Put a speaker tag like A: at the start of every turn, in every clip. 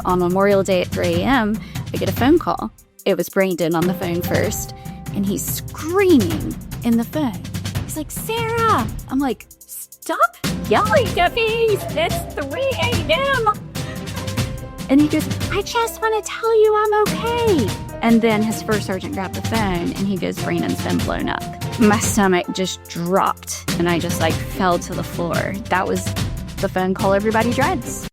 A: on Memorial Day at 3 a.m., I get a phone call. It was Brandon on the phone first, and he's screaming in the phone. He's like, Sarah! I'm like, stop yelling at me! It's 3 a.m. And he goes, I just want to tell you I'm okay. And then his first sergeant grabbed the phone, and he goes, Brandon's been blown up. My stomach just dropped, and I just fell to the floor. That was the phone call everybody dreads.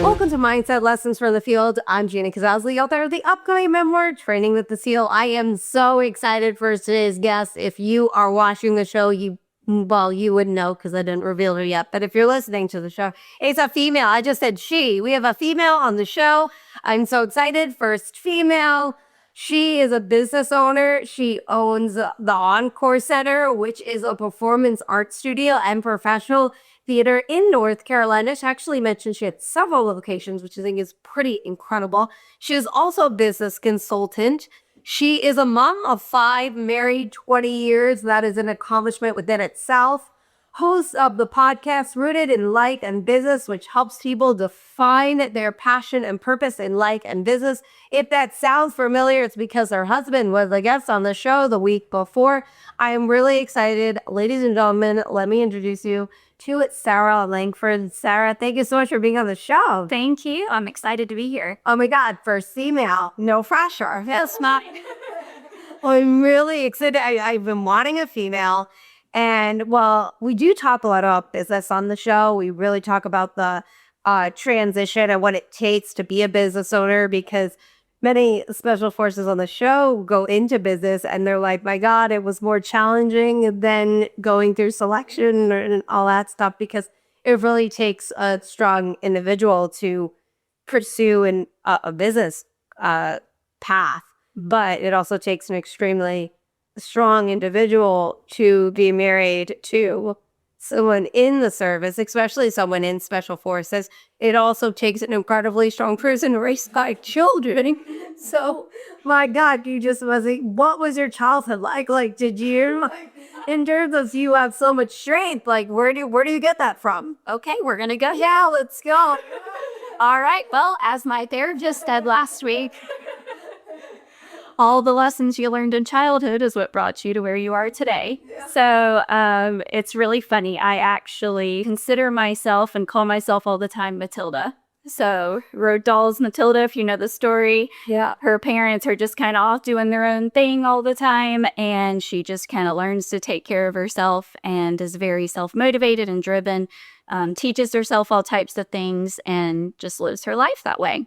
B: Welcome to Mindset Lessons from the Field. I'm Gina Kazowski, author of the upcoming memoir, Training with the SEAL. I am so excited for today's guest. If you are watching the show, you wouldn't know because I didn't reveal her yet. But if you're listening to the show, it's a female. I just said she. We have a female on the show. I'm so excited. First female. She is a business owner. She owns the Encore Center, which is a performance art studio and professional theater in North Carolina. She actually mentioned she had several locations, which I think is pretty incredible. She is also a business consultant. She is a mom of 5, married 20 years. That is an accomplishment within itself. Host of the podcast Rooted in Life and Business, which helps people define their passion and purpose in life and business. If that sounds familiar, it's because her husband was a guest on the show the week before. I am really excited. Ladies and gentlemen, let me introduce you to Sarah Lankford. Sarah, thank you so much for being on the show.
A: Thank you. I'm excited to be here.
B: Oh my God, first female, no pressure. Yes, not. I'm really excited. I've been wanting a female. And well, we do talk a lot about business on the show. We really talk about the transition and what it takes to be a business owner, because many special forces on the show go into business and they're like, my God, it was more challenging than going through selection and all that stuff, because it really takes a strong individual to pursue a business path. But it also takes an extremely strong individual to be married to someone in the service, especially someone in special forces. It also takes an incredibly strong person to raise 5 children. So, my God, what was your childhood like? Did you, in terms of you have so much strength, where do you get that from?
A: Okay, we're going to go.
B: Yeah, let's go.
A: All right. Well, as my therapist said last week, all the lessons you learned in childhood is what brought you to where you are today. Yeah. So it's really funny. I actually consider myself and call myself all the time Matilda. So Road Doll's Matilda, if you know the story.
B: Yeah.
A: Her parents are just kind of off doing their own thing all the time. And she just kind of learns to take care of herself and is very self-motivated and driven, teaches herself all types of things and just lives her life that way.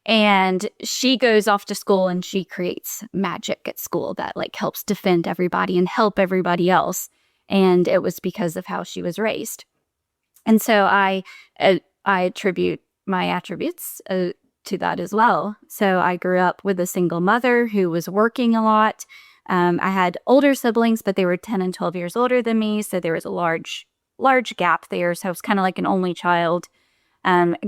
A: And she goes off to school and she creates magic at school that helps defend everybody and help everybody else. And it was because of how she was raised. And so I attribute my attributes to that as well. So I grew up with a single mother who was working a lot. I had older siblings, but they were 10 and 12 years older than me. So there was a large gap there. So I was kind of like an only child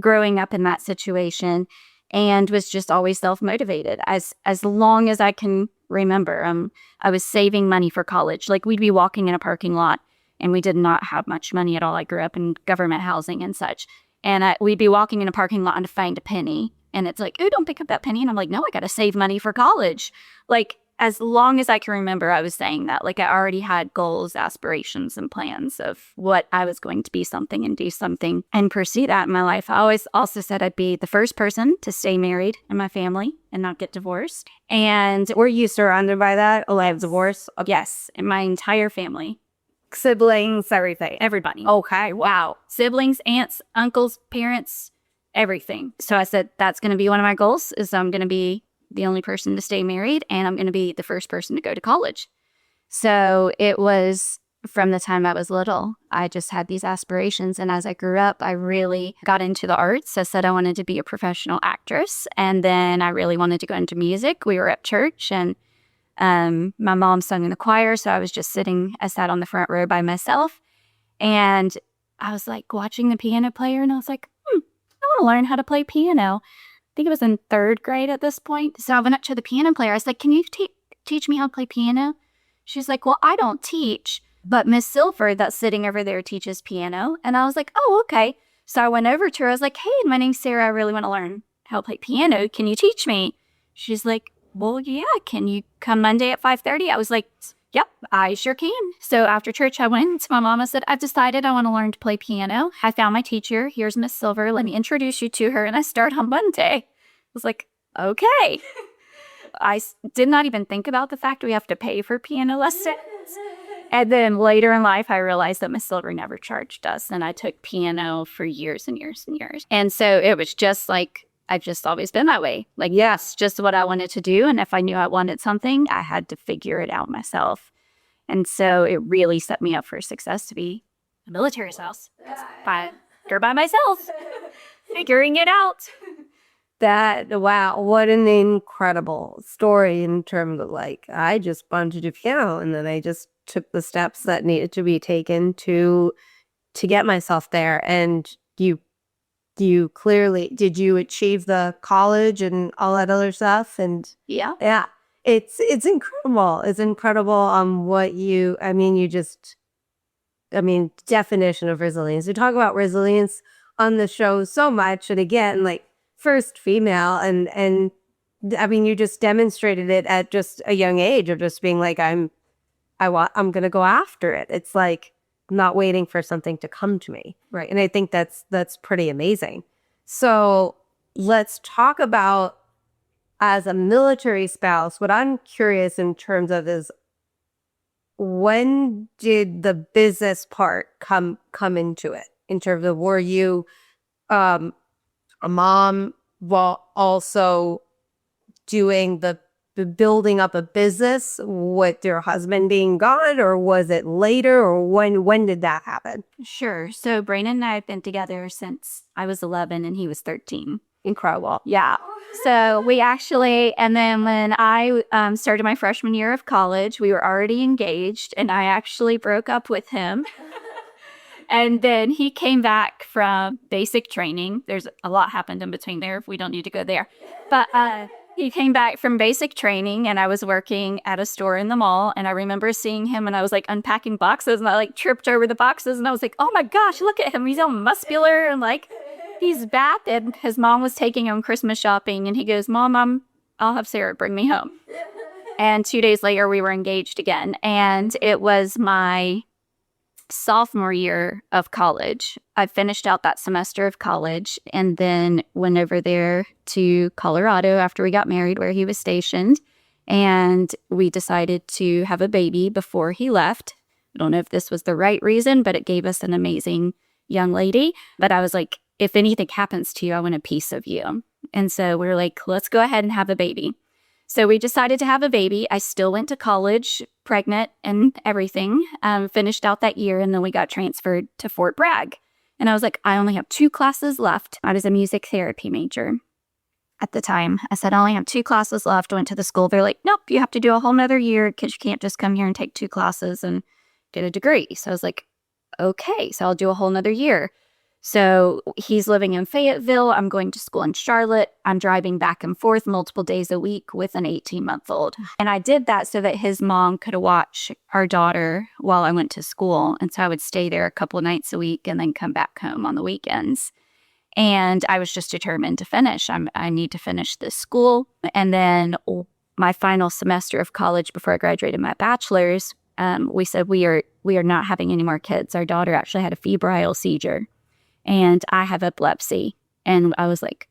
A: growing up in that situation. And was just always self-motivated as long as I can remember. I was saving money for college. We'd be walking in a parking lot and we did not have much money at all. I grew up in government housing and such. And we'd be walking in a parking lot and find a penny. And it's like, oh, don't pick up that penny. And I'm like, no, I got to save money for college. As long as I can remember, I was saying that. I already had goals, aspirations, and plans of what I was going to be something and do something and pursue that in my life. I always also said I'd be the first person to stay married in my family and not get divorced. And
B: were you surrounded by that? A lot of divorce?
A: Yes, in my entire family.
B: Siblings, everything.
A: Everybody.
B: Okay, wow.
A: Siblings, aunts, uncles, parents, everything. So I said, that's going to be one of my goals, is I'm going to be the only person to stay married, and I'm going to be the first person to go to college. So it was from the time I was little, I just had these aspirations. And as I grew up, I really got into the arts. I said I wanted to be a professional actress. And then I really wanted to go into music. We were at church and my mom sung in the choir. So I sat on the front row by myself. And I was watching the piano player, and I was like, I want to learn how to play piano. I think it was in 3rd grade at this point. So I went up to the piano player. I was like, can you teach me how to play piano? She's like, well, I don't teach, But Miss Silver, that's sitting over there, teaches piano. And I was like, oh, okay. So I went over to her. I was like, hey, my name's Sarah. I really want to learn how to play piano. Can you teach me? She's like, well, yeah. Can you come Monday at 5:30? I was like, yep, I sure can. So after church, I went to my mom. I said, I've decided I want to learn to play piano. I found my teacher. Here's Miss Silver. Let me introduce you to her. And I start on Monday. I was like, okay. Did not even think about the fact we have to pay for piano lessons. And then later in life, I realized that Miss Silver never charged us. And I took piano for years and years and years. And so it was just like, I've just always been that way. Like, yes, just what I wanted to do. And if I knew I wanted something, I had to figure it out myself. And so it really set me up for success to be a military spouse. By myself, figuring it out.
B: Wow, what an incredible story in terms of like, I just wanted to do piano and then I just took the steps that needed to be taken to get myself there. And you clearly, did you achieve the college and all that other stuff? And
A: yeah,
B: it's incredible. It's incredible what you, definition of resilience. We talk about resilience on the show so much. And again, like, first female, and you just demonstrated it at just a young age of just being like, I'm gonna go after it. It's like not waiting for something to come to me.
A: right.
B: And I think that's pretty amazing. So let's talk about, as a military spouse, what I'm curious in terms of is, when did the business part come into it? In terms of, were you a mom while also doing the building up a business with your husband being gone, or was it later, or when did that happen?
A: Sure. So Brandon and I have been together since I was 11 and he was 13.
B: Incredible.
A: Yeah. So we actually, and then when I started my freshman year of college, we were already engaged, and I actually broke up with him. And then he came back from basic training. There's a lot happened in between there. We don't need to go there. But he came back from basic training, and I was working at a store in the mall. And I remember seeing him, and I was like unpacking boxes, and I like tripped over the boxes. And I was like, oh my gosh, look at him. He's all muscular and like he's back. And his mom was taking him Christmas shopping. And he goes, Mom, I'll have Sarah bring me home. And 2 days later, we were engaged again. And it was my sophomore year of college. I finished out that semester of college and then went over there to Colorado after we got married, where he was stationed. And we decided to have a baby before he left. I don't know if this was the right reason, but it gave us an amazing young lady. But I was like, if anything happens to you, I want a piece of you. And so we were like, let's go ahead and have a baby. So we decided to have a baby. I still went to college, pregnant and everything, finished out that year, and then we got transferred to Fort Bragg. And I was like, I only have 2 classes left. I was a music therapy major at the time. I said, I only have 2 classes left. Went to the school. They're like, nope, you have to do a whole nother year because you can't just come here and take 2 classes and get a degree. So I was like, okay, so I'll do a whole nother year. So he's living in Fayetteville. I'm going to school in Charlotte. I'm driving back and forth multiple days a week with an 18-month-old. And I did that so that his mom could watch our daughter while I went to school. And so I would stay there a couple of nights a week and then come back home on the weekends. And I was just determined to finish. I need to finish this school. And then my final semester of college before I graduated my bachelor's, we said we are not having any more kids. Our daughter actually had a febrile seizure. And I have epilepsy. And I was like,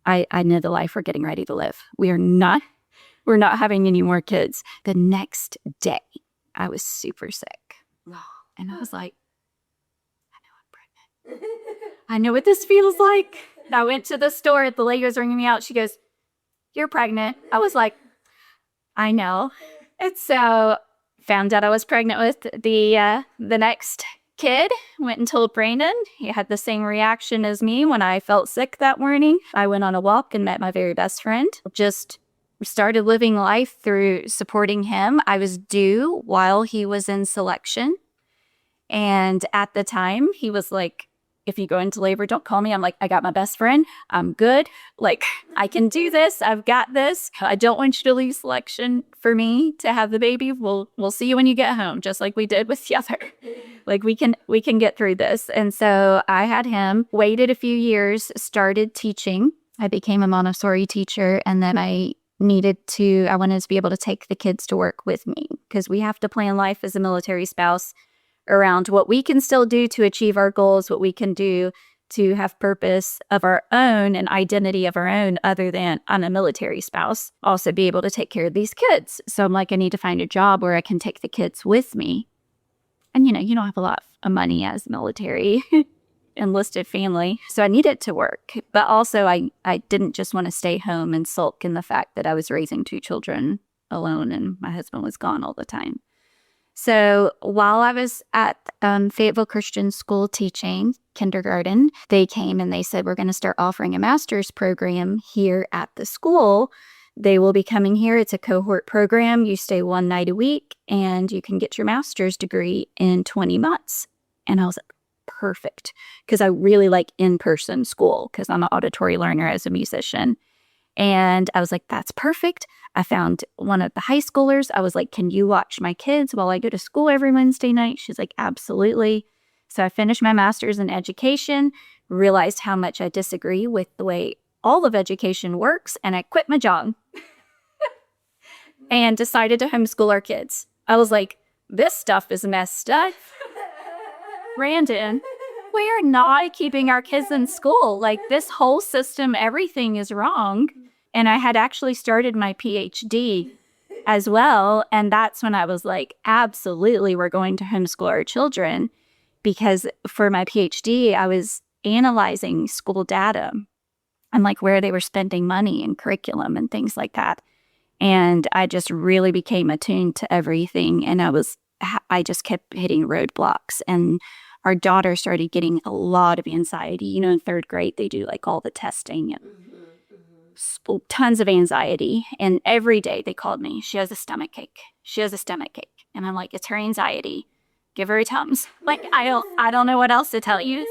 A: I know the life we're getting ready to live. We're not having any more kids. The next day, I was super sick. And I was like, I know I'm pregnant. I know what this feels like. And I went to the store. The lady was ringing me out. She goes, you're pregnant. I was like, I know. And so found out I was pregnant with the next kid. Went and told Brandon. He had the same reaction as me when I felt sick that morning. I went on a walk and met my very best friend. Just started living life through supporting him. I was due while he was in selection. And at the time, he was like if you go into labor, don't call me. I'm like, I got my best friend. I'm good. Like, I can do this. I've got this. I don't want you to leave selection for me to have the baby. We'll see you when you get home, just like we did with the other. Like, we can get through this. And so I had him, waited a few years, started teaching. I became a Montessori teacher, and then I wanted to be able to take the kids to work with me, because we have to plan life as a military spouse around what we can still do to achieve our goals, what we can do to have purpose of our own and identity of our own other than I'm a military spouse, also be able to take care of these kids. So I'm like, I need to find a job where I can take the kids with me. And, you don't have a lot of money as military enlisted family. So I needed to work. But also I didn't just want to stay home and sulk in the fact that I was raising 2 children alone and my husband was gone all the time. So while I was at Fayetteville Christian School teaching kindergarten, they came and they said, we're going to start offering a master's program here at the school. They will be coming here. It's a cohort program. You stay 1 night a week and you can get your master's degree in 20 months. And I was like, perfect, because I really like in-person school because I'm an auditory learner as a musician. And I was like, that's perfect. I found one of the high schoolers. I was like, can you watch my kids while I go to school every Wednesday night? She's like, absolutely. So I finished my master's in education, realized how much I disagree with the way all of education works, and I quit my job and decided to homeschool our kids. I was like, this stuff is messed up. Brandon, we're not keeping our kids in school. Like, this whole system, everything is wrong. And I had actually started my PhD as well. And that's when I was like, absolutely, we're going to homeschool our children. Because for my PhD, I was analyzing school data and like where they were spending money and curriculum and things like that. And I just really became attuned to everything. And I just kept hitting roadblocks. And our daughter started getting a lot of anxiety. In 3rd grade, they do like all the testing and tons of anxiety. And every day they called me, she has a stomach ache. She has a stomach ache. And I'm like, it's her anxiety. Give her a Tums. Like, I don't know what else to tell you.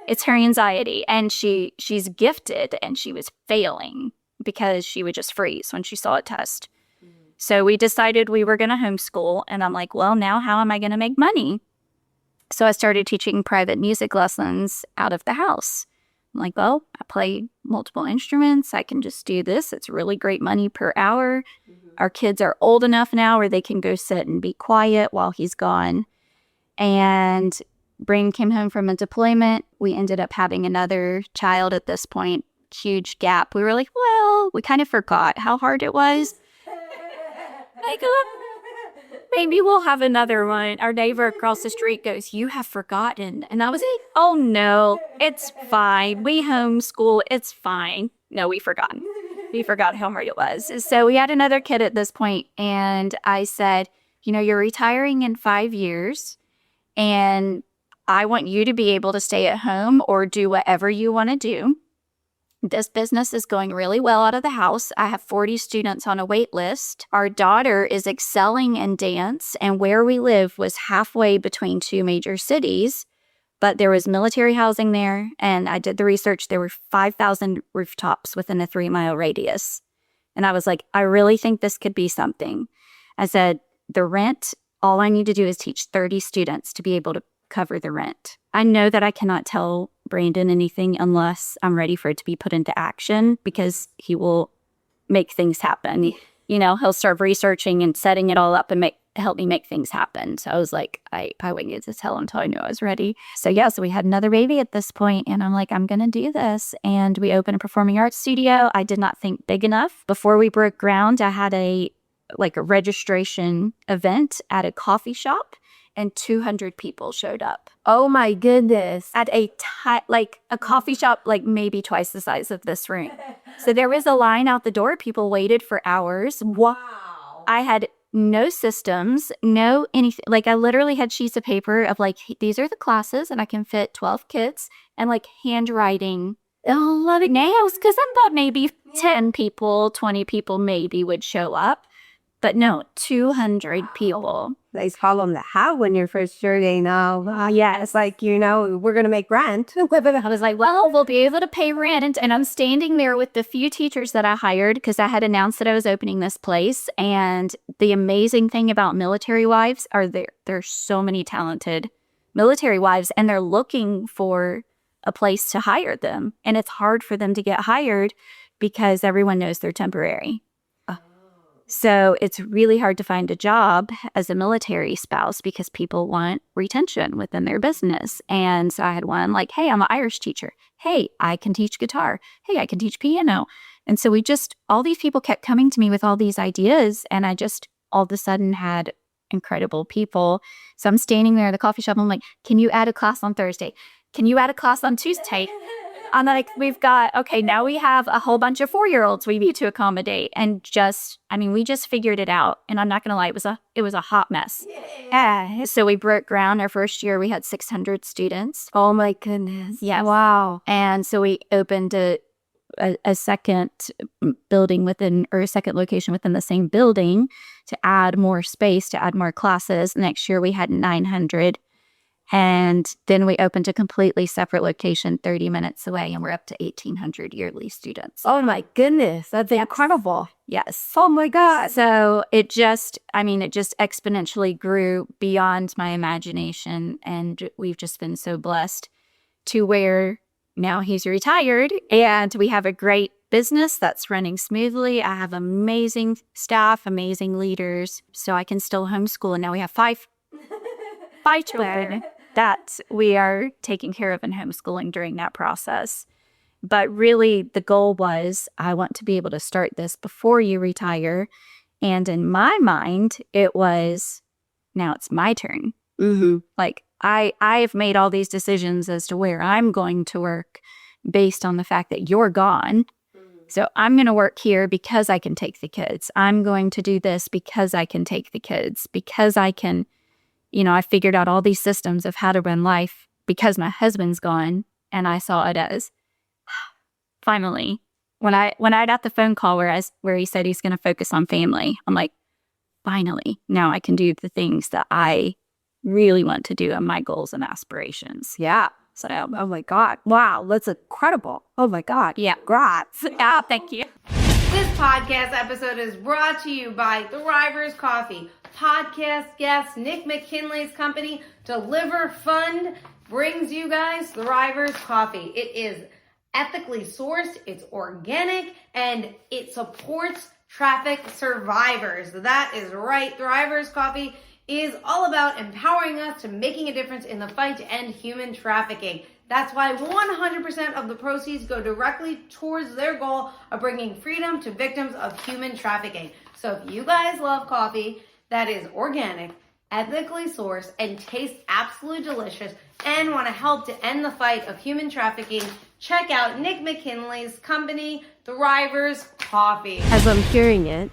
A: It's her anxiety. And she's gifted, and she was failing because she would just freeze when she saw a test. So we decided we were going to homeschool. And I'm like, well, now how am I going to make money? So I started teaching private music lessons out of the house. I'm like, well, I play multiple instruments. I can just do this. It's really great money per hour. Our kids are old enough now where they can go sit and be quiet while he's gone. And Brain came home from a deployment. We ended up having another child at this point. Huge gap. We were like, well, we kind of forgot how hard it was. Like, maybe we'll have another one. Our neighbor across the street goes, you have forgotten. And I was like, oh no, it's fine. We homeschool. It's fine. No, we forgot. We forgot how hard it was. So we had another kid at this point, and I said, you're retiring in 5 years, and I want you to be able to stay at home or do whatever you want to do. This business is going really well out of the house. I have 40 students on a wait list. Our daughter is excelling in dance, and where we live was halfway between 2 major cities, but there was military housing there, and I did the research. There were 5,000 rooftops within a 3-mile radius. And I was like, I really think this could be something. I said, the rent, all I need to do is teach 30 students to be able to cover the rent. I know that I cannot tell Brandon anything unless I'm ready for it to be put into action, because he will make things happen. He'll start researching and setting it all up and help me make things happen. So I was like, I waited to tell him until I knew I was ready. So we had another baby at this point, and I'm like, I'm going to do this. And we opened a performing arts studio. I did not think big enough. Before we broke ground, I had a registration event at a coffee shop, and 200 people showed up.
B: Oh my goodness.
A: At a coffee shop, maybe twice the size of this room. So there was a line out the door. People waited for hours.
B: Wow.
A: I had no systems, no anything. I literally had sheets of paper of these are the classes, and I can fit 12 kids, and handwriting a lot of nails, because I thought maybe 10 people, 20 people maybe would show up. But no, 200 people.
B: Nice problem to have when you're first journeying. Yeah, it's like, we're going to make rent.
A: I was like, well, we'll be able to pay rent. And I'm standing there with the few teachers that I hired because I had announced that I was opening this place. And the amazing thing about military wives are there's so many talented military wives, and they're looking for a place to hire them. And it's hard for them to get hired because everyone knows they're temporary. So it's really hard to find a job as a military spouse because people want retention within their business. And so I had one like, hey, I'm an Irish teacher. Hey, I can teach guitar. Hey, I can teach piano. And so all these people kept coming to me with all these ideas. And I just all of a sudden had incredible people. So I'm standing there at the coffee shop. I'm like, can you add a class on Thursday? Can you add a class on Tuesday? I'm like, now we have a whole bunch of 4-year-olds we need to accommodate. And we just figured it out. And I'm not going to lie, it was a hot mess. Yeah. So we broke ground. Our first year, we had 600 students.
B: Oh my goodness.
A: Yes.
B: Wow.
A: And so we opened a second building a second location within the same building to add more space, to add more classes. Next year, we had 900. And then we opened a completely separate location 30 minutes away, and we're up to 1,800 yearly students.
B: Oh my goodness. That's incredible.
A: Yes.
B: Oh my God.
A: So it just exponentially grew beyond my imagination. And we've just been so blessed to where now he's retired and we have a great business that's running smoothly. I have amazing staff, amazing leaders, so I can still homeschool. And now we have five children that we are taking care of and homeschooling during that process. But really, the goal was I want to be able to start this before you retire. And in my mind, it was, now it's my turn.
B: Mm-hmm.
A: Like, I have made all these decisions as to where I'm going to work based on the fact that you're gone. So I'm going to work here because I can take the kids. I'm going to do this because I can take the kids, because I can... I figured out all these systems of how to run life because my husband's gone, and I saw it as finally when I got the phone call where he said he's going to focus on family. I'm like, finally, now I can do the things that I really want to do and my goals and aspirations.
B: Yeah.
A: So,
B: oh my God. Wow. That's incredible. Oh my God.
A: Yeah.
B: Congrats.
A: Yeah. Thank you.
C: This podcast episode is brought to you by Thrivers Coffee. Podcast guest Nick McKinley's company, Deliver Fund, brings you guys Thrivers Coffee. It is ethically sourced, it's organic, and it supports traffic survivors. That is right. Thrivers Coffee is all about empowering us to making a difference in the fight to end human trafficking. That's why 100% of the proceeds go directly towards their goal of bringing freedom to victims of human trafficking. So if you guys love coffee that is organic, ethically sourced, and tastes absolutely delicious, and want to help to end the fight of human trafficking, check out Nick McKinley's company, Thrivers Coffee.
B: As I'm hearing it,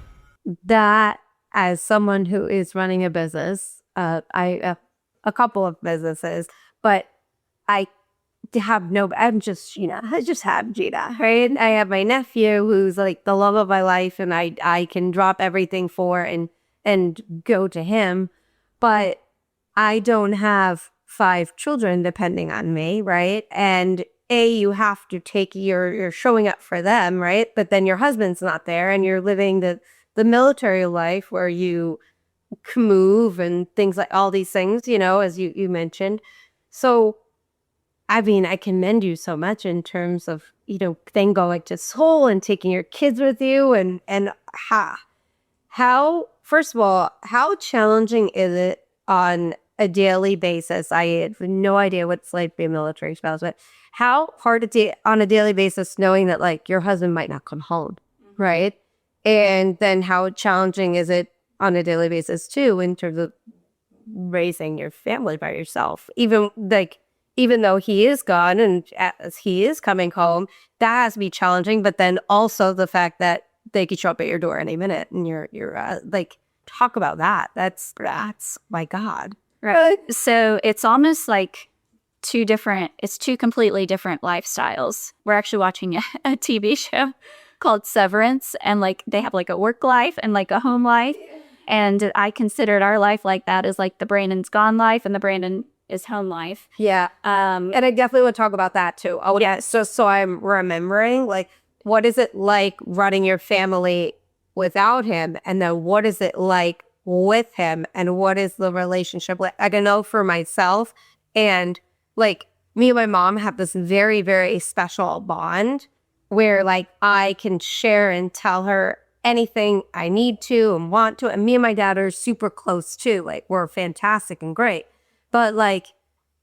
B: that as someone who is running a business, I have a couple of businesses, but I just have Gina, right? I have my nephew who's like the love of my life, and I can drop everything for and go to him, but I don't have 5 children depending on me, right? And you have to you're showing up for them, right? But then your husband's not there, and you're living the military life where you move and things like all these things, as you mentioned. So, I commend you so much in terms of, then going to Seoul and taking your kids with you, and how, first of all, how challenging is it on a daily basis? I have no idea what it's like to be a military spouse, but how hard on a daily basis knowing that like your husband might not come home, right? And then how challenging is it on a daily basis too in terms of raising your family by yourself? Even though he is gone and as he is coming home, that has to be challenging. But then also the fact that they could show up at your door any minute, and you're talk about that. That's my God.
A: Right. So it's almost like two completely different lifestyles. We're actually watching a TV show called Severance, and like they have like a work life and like a home life. And I considered our life like that as like the Brandon's gone life and the Brandon is home life.
B: Yeah. And I definitely would talk about that too. Oh, yeah. So I'm remembering, like, what is it like running your family without him? And then what is it like with him? And what is the relationship like? I know for myself, and like me and my mom have this very, very special bond where like I can share and tell her anything I need to and want to. And me and my dad are super close too. Like, we're fantastic and great. But like,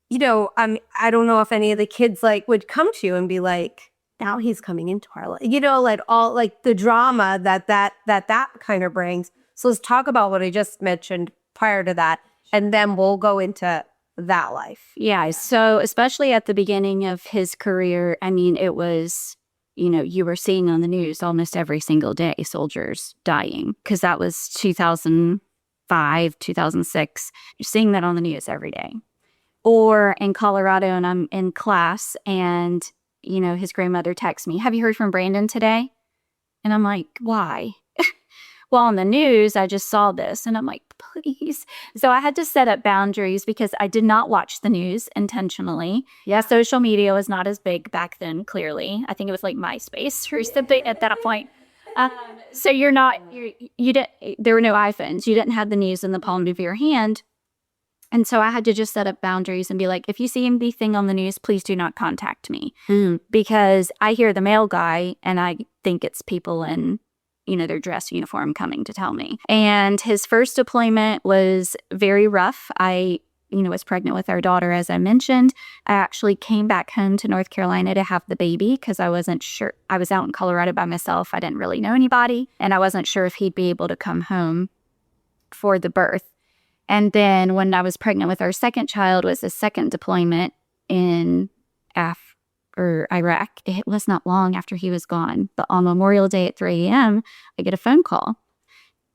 B: you know, I don't know if any of the kids like would come to you and be like, now he's coming into our life, you know, like all like the drama that kind of brings. So let's talk about what I just mentioned prior to that, and then we'll go into that life.
A: Yeah. So especially at the beginning of his career, I mean, it was, you know, you were seeing on the news almost every single day soldiers dying, because that was 2005, 2006. You're seeing that on the news every day. Or in Colorado, and I'm in class, and, you know, his grandmother texts me, "Have you heard from Brandon today?" And I'm like, "Why?" Well, on the news, I just saw this, and I'm like, please. So I had to set up boundaries because I did not watch the news intentionally. Yeah, social media was not as big back then, clearly. I think it was like MySpace or something at that point. So you didn't, there were no iPhones. You didn't have the news in the palm of your hand. And so I had to just set up boundaries and be like, if you see anything on the news, please do not contact me. Because I hear the mail guy and I think it's people in, you know, their dress uniform coming to tell me. And his first deployment was very rough. I, you know, was pregnant with our daughter, as I mentioned. I actually came back home to North Carolina to have the baby because I wasn't sure. I was out in Colorado by myself. I didn't really know anybody. And I wasn't sure if he'd be able to come home for the birth. And then when I was pregnant with our second child was the second deployment in Iraq. It was not long after he was gone. But on Memorial Day at 3 a.m., I get a phone call.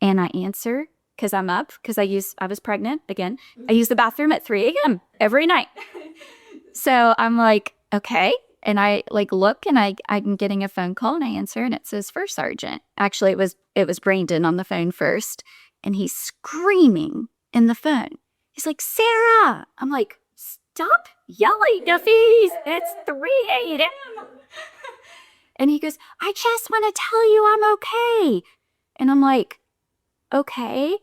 A: And I answer because I'm up because I was pregnant again. I use the bathroom at 3 a.m. every night. So I'm like, okay. And I like look and I'm getting a phone call and I answer and it says First Sergeant. Actually, it was Brandon on the phone first. And he's screaming in the phone. He's like, "Sarah!" I'm like, "Stop yelling, Duffies. It's 3 a.m. And he goes, "I just want to tell you I'm okay." And I'm like, "Okay."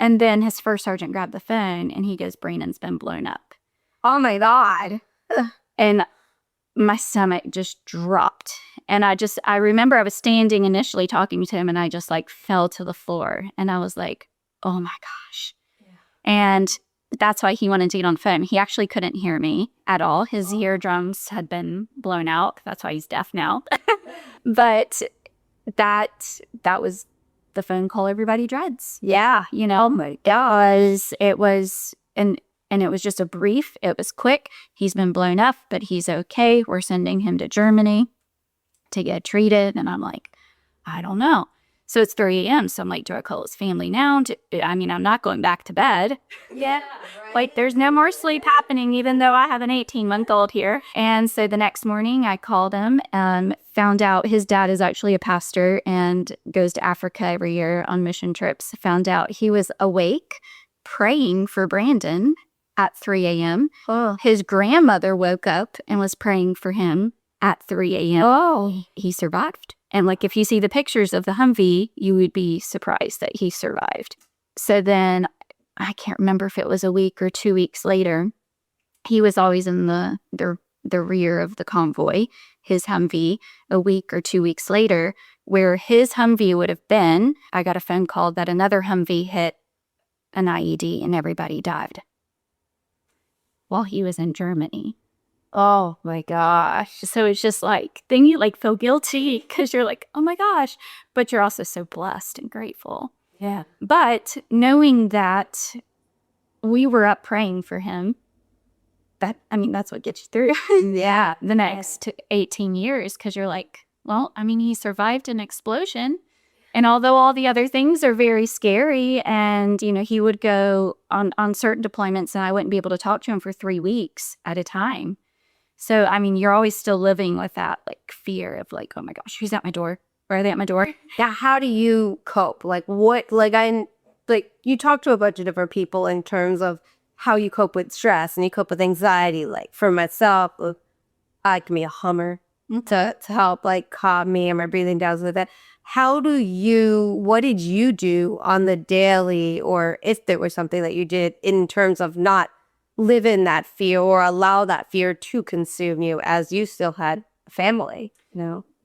A: And then his first sergeant grabbed the phone and he goes, "Brandon's been blown up."
B: Oh my God.
A: And my stomach just dropped. And I remember I was standing initially talking to him and I just like fell to the floor. And I was like, oh my gosh. Yeah. And that's why he wanted to get on the phone. He actually couldn't hear me at all. His eardrums had been blown out. That's why he's deaf now. But that was the phone call everybody dreads. Yeah, you know.
B: Oh my God.
A: It was and it was just a brief. It was quick. He's been blown up, but he's okay. We're sending him to Germany to get treated. And I'm like, I don't know. So it's 3 a.m. So I'm like, do I call his family now? I'm not going back to bed. Yeah. Right. Like, there's no more sleep happening, even though I have an 18-month-old here. And so the next morning I called him and found out his dad is actually a pastor and goes to Africa every year on mission trips. Found out he was awake praying for Brandon at 3 a.m. Oh. His grandmother woke up and was praying for him at 3 a.m.
B: Oh.
A: He survived. And like, if you see the pictures of the Humvee, you would be surprised that he survived. So then I can't remember if it was a week or 2 weeks later, he was always in the rear of the convoy, his Humvee. A week or 2 weeks later, where his Humvee would have been, I got a phone call that another Humvee hit an IED and everybody died while he was in Germany.
B: Oh my gosh.
A: So it's just like, then you like feel guilty because you're like, oh my gosh, but you're also so blessed and grateful.
B: Yeah.
A: But knowing that we were up praying for him, that's what gets you through.
B: Yeah.
A: The next 18 years, because you're like, well, he survived an explosion. And although all the other things are very scary and, he would go on certain deployments and I wouldn't be able to talk to him for 3 weeks at a time. So, you're always still living with that like fear of like, oh my gosh, who's at my door? Or are they at my door?
B: Yeah, how do you cope? Like you talk to a bunch of different people in terms of how you cope with stress and you cope with anxiety. Like for myself, I can be a hummer to help like calm me and my breathing down with that. What did you do on the daily, or if there was something that you did in terms of not live in that fear or allow that fear to consume you as you still had a family,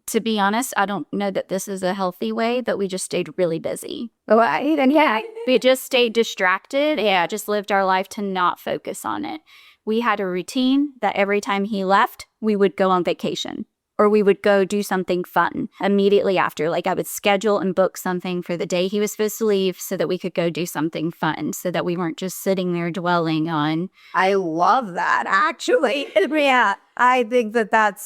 A: To be honest, I don't know that this is a healthy way, but we just stayed really busy.
B: Right? And yeah,
A: We just stayed distracted. Yeah, just lived our life to not focus on it. We had a routine that every time he left, we would go on vacation or we would go do something fun immediately after. Like I would schedule and book something for the day he was supposed to leave so that we could go do something fun so that we weren't just sitting there dwelling on.
B: I love that, actually. Yeah, I think that's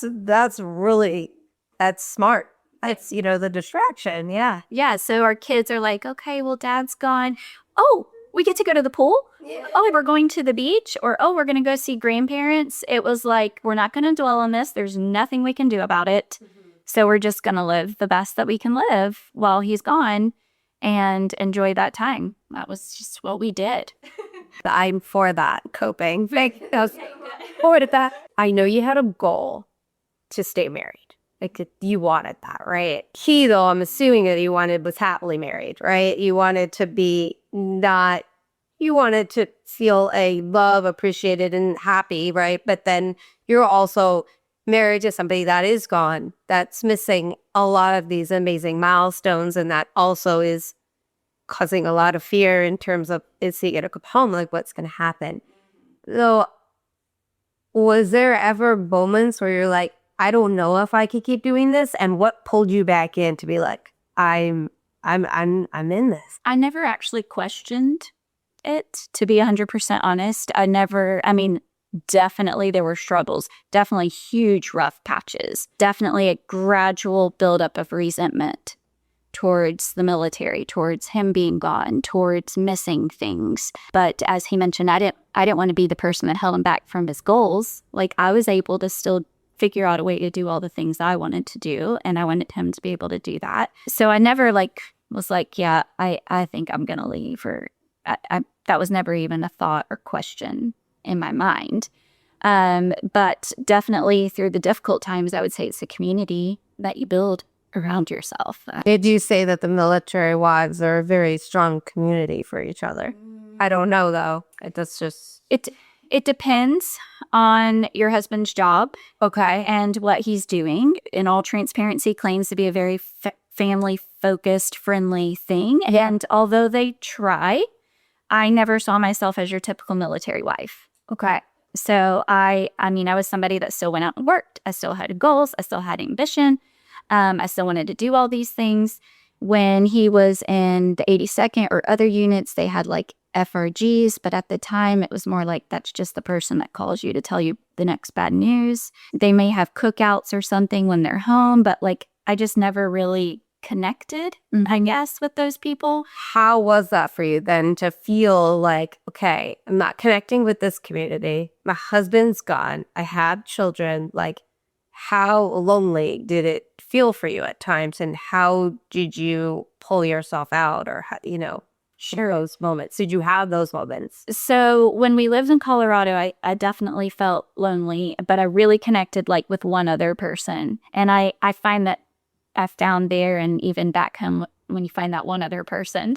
B: smart. That's, the distraction. Yeah.
A: Yeah, so our kids are like, okay, well, dad's gone. Oh, we get to go to the pool?
B: Yeah.
A: Oh, we're going to the beach? Or, oh, we're going to go see grandparents. It was like, we're not going to dwell on this. There's nothing we can do about it. So we're just going to live the best that we can live while he's gone and enjoy that time. That was just what we did.
B: I'm for that coping. I was forward at that. I know you had a goal to stay married. Like you wanted that, right? He, though, I'm assuming that you wanted was happily married, right? You wanted to feel a love, appreciated, and happy, right? But then you're also married to somebody that is gone, that's missing a lot of these amazing milestones, and that also is causing a lot of fear in terms of, is he going to come home? Like, what's going to happen? So, was there ever moments where you're like, I don't know if I could keep doing this? And what pulled you back in to be like, I'm in this?
A: I never actually questioned it, to be 100% honest. Definitely there were struggles, definitely huge rough patches, definitely a gradual buildup of resentment towards the military, towards him being gone, towards missing things. But as he mentioned, I didn't want to be the person that held him back from his goals. Like I was able to still figure out a way to do all the things I wanted to do, and I wanted him to be able to do that. So I never was like, yeah, I think I'm gonna leave, or that was never even a thought or question in my mind. But definitely through the difficult times, I would say it's the community that you build around yourself.
B: Did you say that the military wives are a very strong community for each other? I don't know, though.
A: It depends on your husband's job,
B: Okay.
A: and what he's doing. In all transparency, claims to be a very family-focused, friendly thing. And although they try, I never saw myself as your typical military wife.
B: Okay.
A: So I was somebody that still went out and worked. I still had goals. I still had ambition. I still wanted to do all these things. When he was in the 82nd or other units, they had like FRGs, but at the time it was more like that's just the person that calls you to tell you the next bad news. They may have cookouts or something when they're home, but like I just never really connected, I guess, with those people.
B: How was that for you then to feel like, okay, I'm not connecting with this community. My husband's gone. I have children. Like, how lonely did it feel for you at times? And how did you pull yourself out, or, share those moments? Did you have those moments?
A: So when we lived in Colorado, I definitely felt lonely, but I really connected like with one other person. And I find that I found there, and even back home, when you find that one other person,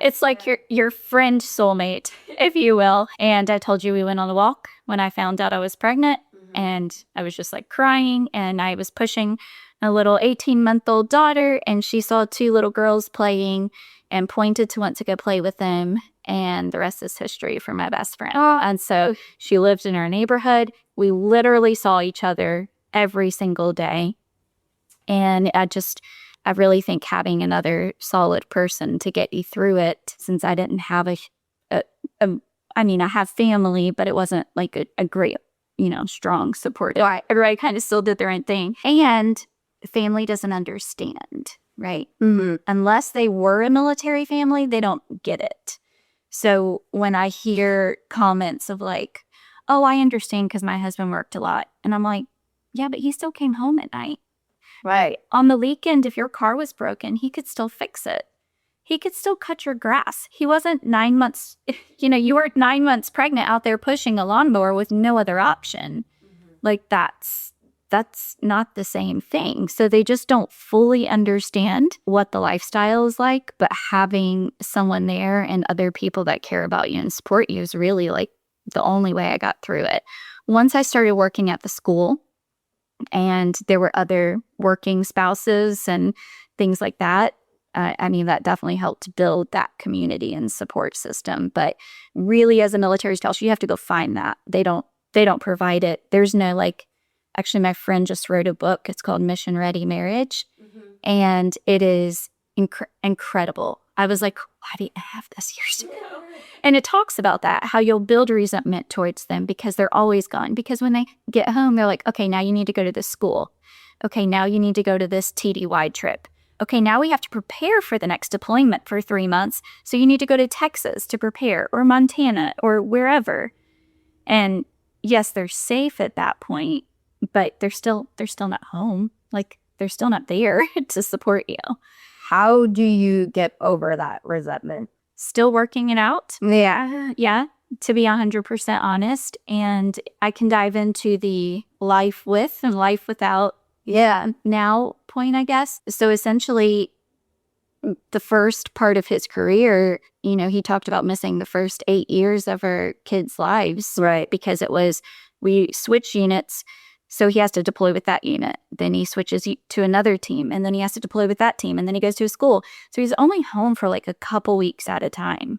A: it's like your friend soulmate, if you will. And I told you we went on a walk when I found out I was pregnant, and I was just like crying, and I was pushing a little 18-month-old daughter, and she saw two little girls playing and pointed to want to go play with them. And the rest is history for my best friend. And so she lived in our neighborhood. We literally saw each other every single day. And I really think having another solid person to get you through it, since I didn't have I have family, but it wasn't like a great, strong support. Everybody kind of still did their own thing. And family doesn't understand, right?
B: Mm-hmm.
A: Unless they were a military family, they don't get it. So when I hear comments of like, oh, I understand because my husband worked a lot. And I'm like, yeah, but he still came home at night.
B: Right.
A: On the weekend, if your car was broken, he could still fix it. He could still cut your grass. He wasn't 9 months, you were 9 months pregnant out there pushing a lawnmower with no other option. Like that's not the same thing. So they just don't fully understand what the lifestyle is like, but having someone there and other people that care about you and support you is really like the only way I got through it. Once I started working at the school and there were other working spouses and things like that, that definitely helped build that community and support system. But really, as a military spouse, you have to go find that. They don't provide it. There's no actually, my friend just wrote a book. It's called Mission Ready Marriage. And it is incredible. I was like, why didn't I have this years ago? And it talks about that, how you'll build resentment towards them because they're always gone. Because when they get home, they're like, okay, now you need to go to this school. Okay, now you need to go to this TDY trip. Okay, now we have to prepare for the next deployment for 3 months. So you need to go to Texas to prepare, or Montana, or wherever. And yes, they're safe at that point, but they're still not home. Like, they're still not there to support you.
B: How do you get over that resentment?
A: Still working it out.
B: Yeah.
A: Yeah, to be 100% honest. And I can dive into the life with and life without now point, I guess. So essentially, the first part of his career, he talked about missing the first 8 years of our kids' lives.
B: Right.
A: Because we switch units. So he has to deploy with that unit. Then he switches to another team, and then he has to deploy with that team, and then he goes to a school. So he's only home for like a couple weeks at a time.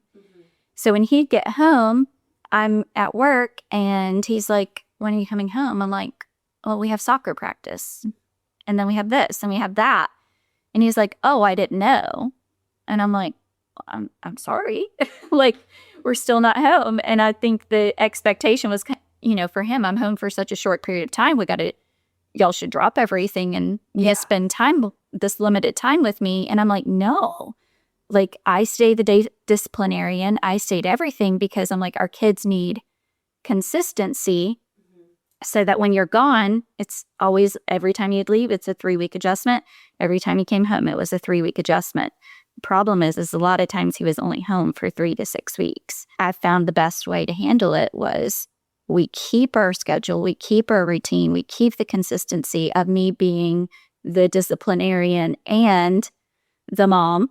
A: So when he'd get home, I'm at work, and he's like, when are you coming home? I'm like, well, we have soccer practice, and then we have this, and we have that. And he's like, oh, I didn't know. And I'm like, I'm sorry. Like, we're still not home. And I think the expectation was, for him, I'm home for such a short period of time. Y'all should drop everything and spend this limited time with me. And I'm like, no. Like, I stay the disciplinarian. I stayed everything because I'm like, our kids need consistency so that when you're gone, it's always, every time you'd leave, it's a 3-week adjustment. Every time you came home, it was a 3-week adjustment. The problem is a lot of times he was only home for 3 to 6 weeks. I found the best way to handle it was we keep our schedule, we keep our routine, we keep the consistency of me being the disciplinarian and the mom,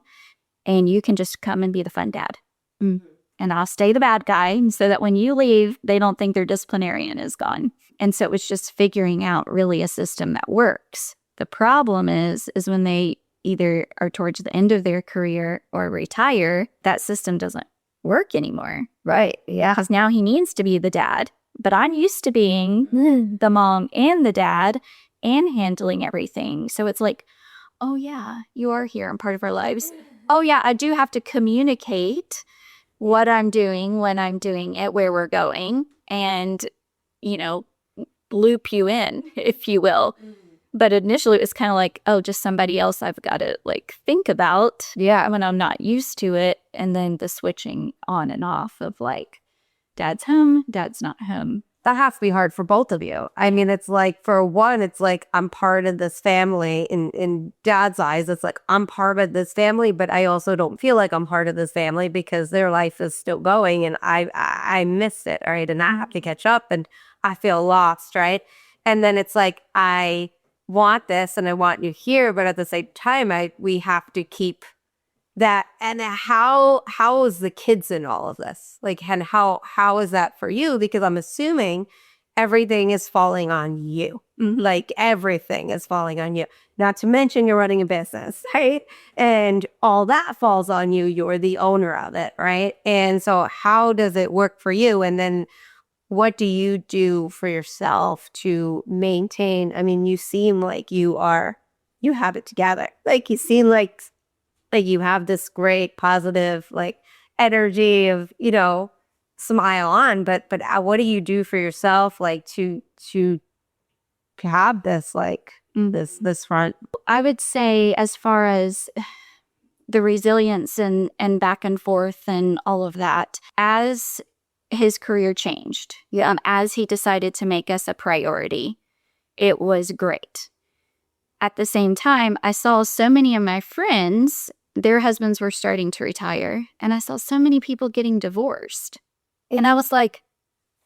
A: and you can just come and be the fun dad. And I'll stay the bad guy so that when you leave, they don't think their disciplinarian is gone. And so it was just figuring out really a system that works. The problem is when they either are towards the end of their career or retire, that system doesn't work anymore.
B: Right. Yeah.
A: Because now he needs to be the dad. But I'm used to being the mom and the dad and handling everything. So it's like, oh yeah, you are here and part of our lives. Oh yeah, I do have to communicate what I'm doing, when I'm doing it, where we're going, and, loop you in, if you will. But initially it was kind of like, oh, just somebody else I've got to think about when I'm not used to it. And then the switching on and off of dad's home, dad's not home.
B: That has to be hard for both of you. I mean, it's like, for one, it's like, I'm part of this family. In dad's eyes, it's like, I'm part of this family, but I also don't feel like I'm part of this family because their life is still going and I missed it, right? And I have to catch up and I feel lost, right? And then it's like, I want this and I want you here, but at the same time, we have to keep that. And how is the kids in all of this? And how is that for you? Because I'm assuming everything is falling on you. Everything is falling on you. Not to mention you're running a business, right? And all that falls on you. You're the owner of it, right? And so how does it work for you? And then what do you do for yourself to maintain? I mean, you seem like you have it together. You seem like you have this great positive energy of smile on, but what do you do for yourself to have this this front?
A: I would say, as far as the resilience and back and forth and all of that, as his career changed, as he decided to make us a priority, it was great. at the same time, I saw so many of my friends, their husbands were starting to retire, and I saw so many people getting divorced. And I was like,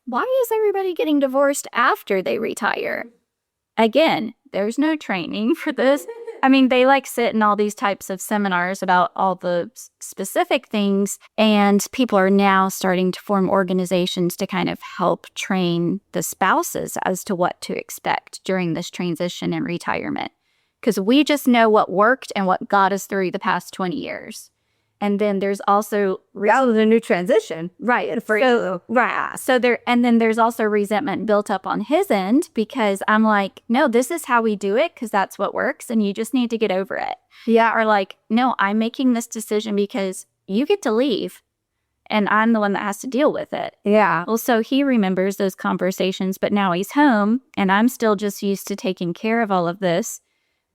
A: why is everybody getting divorced after they retire? Again, there's no training for this. I mean, they like sit in all these types of seminars about all the specific things, and people are now starting to form organizations to kind of help train the spouses as to what to expect during this transition and retirement. Because we just know what worked and what got us through the past 20 years. And then there's also
B: That was a new transition.
A: right.
B: For you. Right.
A: So then there's also resentment built up on his end because I'm like, no, this is how we do it because that's what works and you just need to get over it.
B: Yeah.
A: Or like, no, I'm making this decision because you get to leave and I'm the one that has to deal with it.
B: Yeah.
A: Well, so he remembers those conversations, but now he's home and I'm still just used to taking care of all of this.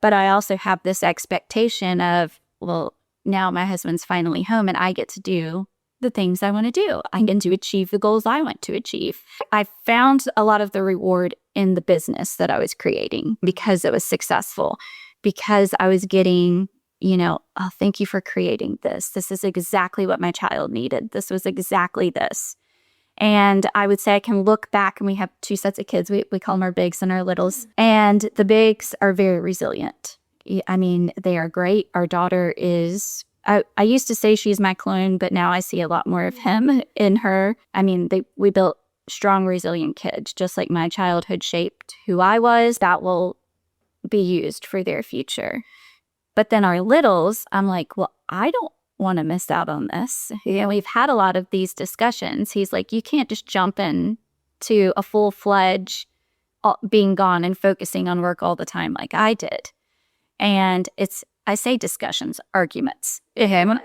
A: But I also have this expectation of, well, now my husband's finally home and I get to do the things I want to do. I get to achieve the goals I want to achieve. I found a lot of the reward in the business that I was creating because it was successful, because I was getting, oh, thank you for creating this. This is exactly what my child needed. This was exactly this. And I would say I can look back, and we have 2 sets of kids. We call them our bigs and our littles. And the bigs are very resilient. I mean, they are great. Our daughter is, I used to say she's my clone, but now I see a lot more of him in her. I mean, we built strong, resilient kids, just like my childhood shaped who I was. That will be used for their future. But then our littles, I'm like, well, I don't want to miss out on this. We've had a lot of these discussions. He's like, you can't just jump in to a full-fledged being gone and focusing on work all the time like I did. And I say discussions, arguments, right?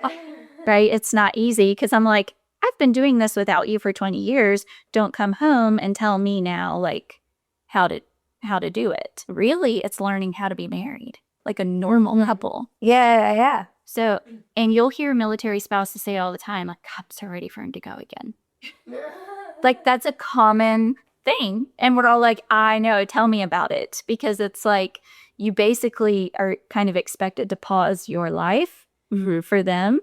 A: It's not easy because I'm like, I've been doing this without you for 20 years. Don't come home and tell me now, like, how to do it. Really, it's learning how to be married, like a normal couple.
B: Yeah.
A: So, and you'll hear military spouses say all the time, like, I'm so ready for him to go again. Like, that's a common thing. And we're all like, I know, tell me about it. Because it's like, you basically are kind of expected to pause your life for them.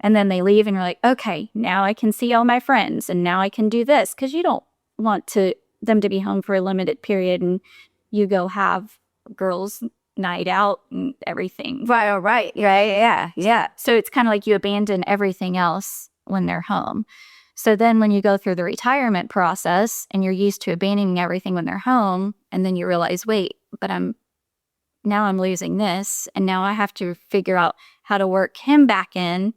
A: And then they leave and you're like, okay, now I can see all my friends and now I can do this. Because you don't want them to be home for a limited period and you go have girls' night out and everything.
B: Right. Yeah.
A: So it's kind of like you abandon everything else when they're home. So then when you go through the retirement process and you're used to abandoning everything when they're home, and then you realize, wait, but I'm losing this, and now I have to figure out how to work him back in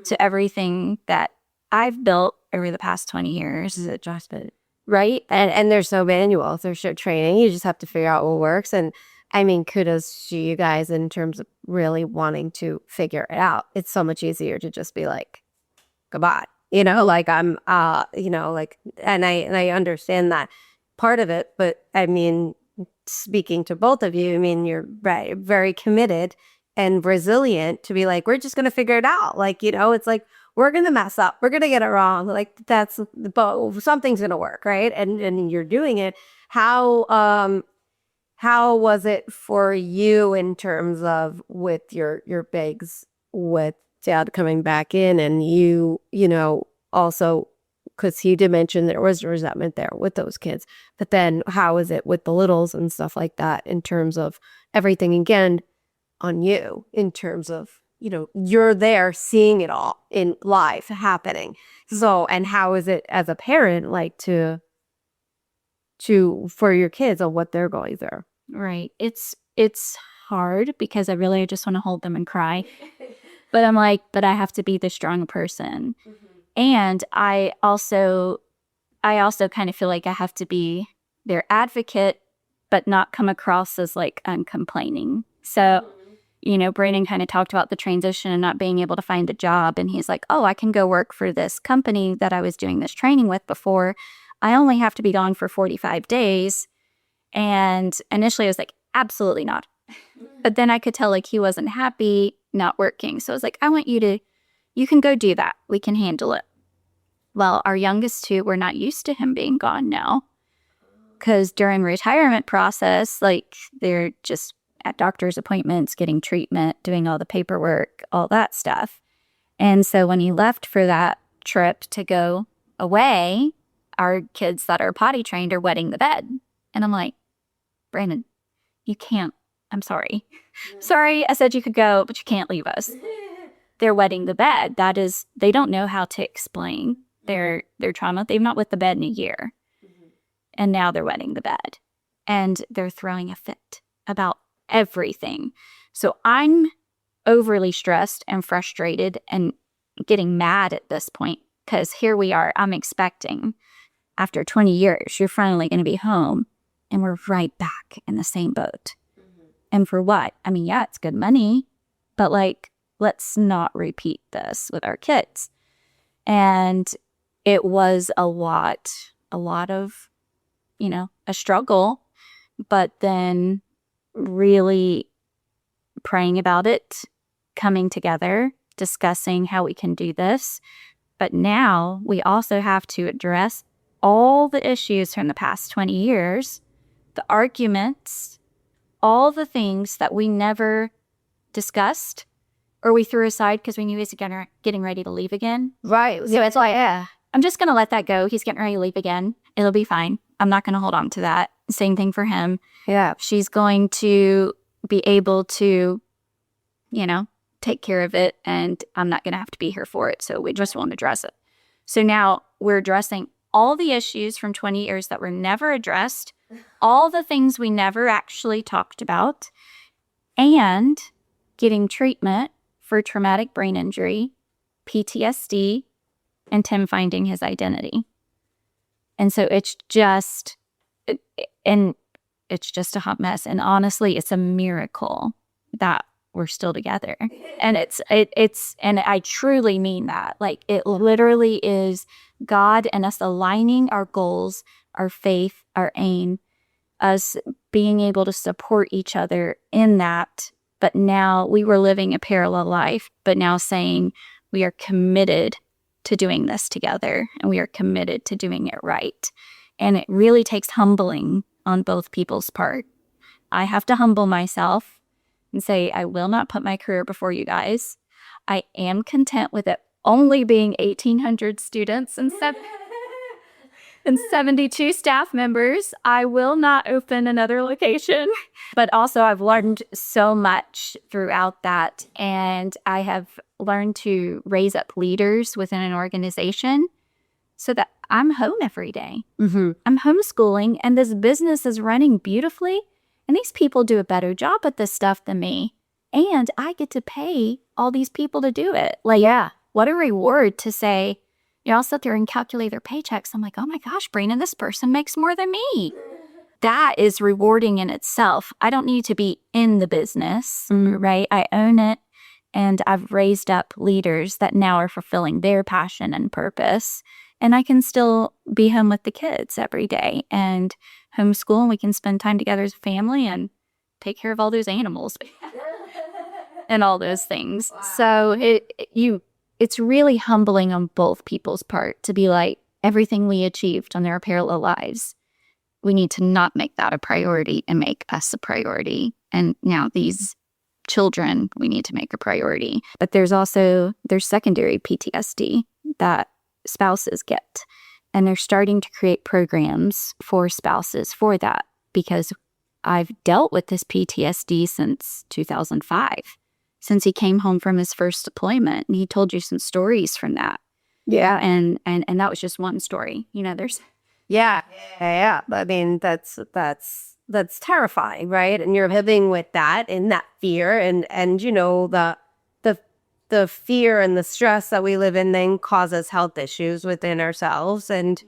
A: to everything that I've built over the past 20 years.
B: Is it just been
A: right?
B: And there's no manual, there's no training. You just have to figure out what works. And I mean, kudos to you guys in terms of really wanting to figure it out. It's so much easier to just be like, goodbye. Like I'm, like, and I understand that part of it, but I mean, speaking to both of you, I mean, you're right, very committed and resilient to be like, we're just going to figure it out. Like, it's like, we're going to mess up. We're going to get it wrong. Like but something's going to work. Right. And you're doing it. How was it for you in terms of with your bigs, with dad coming back in and you also, because he did mention there was resentment there with those kids, but then how is it with the littles and stuff like that in terms of everything again on you in terms of, you're there seeing it all in life happening. So, and how is it as a parent, like to for your kids on what they're going through?
A: Right. It's hard because I just want to hold them and cry. But I'm like, but I have to be the strong person. And I also kind of feel like I have to be their advocate, but not come across as like uncomplaining. So, Brandon kind of talked about the transition and not being able to find a job. And he's like, oh, I can go work for this company that I was doing this training with before. I only have to be gone for 45 days. And initially I was like, absolutely not. But then I could tell like he wasn't happy not working. So I was like, I want you can go do that. We can handle it. Well, our youngest 2, we're not used to him being gone now. Because during retirement process, like they're just at doctor's appointments, getting treatment, doing all the paperwork, all that stuff. And so when he left for that trip to go away, our kids that are potty trained are wetting the bed. And I'm like, Brandon, you can't. I'm sorry. Sorry, I said you could go, but you can't leave us. They're wetting the bed. That is, they don't know how to explain their trauma. They've not wet the bed in a year. And now they're wetting the bed. And they're throwing a fit about everything. So I'm overly stressed and frustrated and getting mad at this point, because here we are. I'm expecting after 20 years, you're finally going to be home, and we're right back in the same boat. And for what? I mean, yeah, it's good money, but like, let's not repeat this with our kids. And it was a lot of, a struggle, but then really praying about it, coming together, discussing how we can do this. But now we also have to address all the issues from the past 20 years, the arguments, all the things that we never discussed or we threw aside because we knew he was getting ready to leave again.
B: Right. So it's like, yeah,
A: I'm just going to let that go. He's getting ready to leave again. It'll be fine. I'm not going to hold on to that. Same thing for him.
B: yeah.
A: She's going to be able to, take care of it, and I'm not going to have to be here for it. So we just won't address it. So now we're addressing all the issues from 20 years that were never addressed, all the things we never actually talked about, and getting treatment for traumatic brain injury, PTSD, and Tim finding his identity. And so it's just a hot mess. And honestly, it's a miracle that we're still together. And it's and I truly mean that. Like, it literally is God and us aligning our goals, our faith, our aim, us being able to support each other in that. But now we were living a parallel life, but now saying we are committed to doing this together, and we are committed to doing it right. And it really takes humbling on both people's part. I have to humble myself and say, I will not put my career before you guys. I am content with it only being 1,800 students and 72 staff members. I will not open another location. But also, I've learned so much throughout that. And I have learned to raise up leaders within an organization so that I'm home every day.
B: Mm-hmm.
A: I'm homeschooling, and this business is running beautifully. And these people do a better job at this stuff than me. And I get to pay all these people to do it. Like, yeah, what a reward to say, I'll sit there and calculate their paychecks. I'm like, oh my gosh, Brandon, this person makes more than me. That is rewarding in itself. I don't need to be in the business, right? I own it. And I've raised up leaders that now are fulfilling their passion and purpose. And I can still be home with the kids every day and homeschool, and we can spend time together as a family and take care of all those animals and all those things. Wow. So it's really humbling on both people's part to be like, everything we achieved on their parallel lives, we need to not make that a priority and make us a priority. And now these children, we need to make a priority. But there's secondary PTSD that spouses get. And they're starting to create programs for spouses for that, because I've dealt with this PTSD since 2005, since he came home from his first deployment. And he told you some stories from that.
B: Yeah.
A: And that was just one story. There's...
B: Yeah. I mean, that's terrifying, right? And you're living with that and that fear and the fear and the stress that we live in then causes health issues within ourselves. And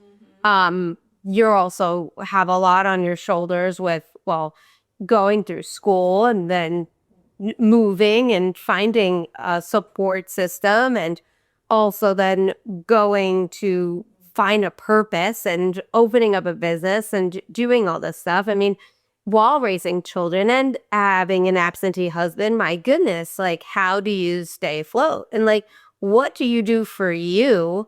B: you also have a lot on your shoulders with, going through school and then moving and finding a support system, and also then going to find a purpose and opening up a business and doing all this stuff. I mean, while raising children and having an absentee husband, my goodness, like, how do you stay afloat? And like, what do you do for you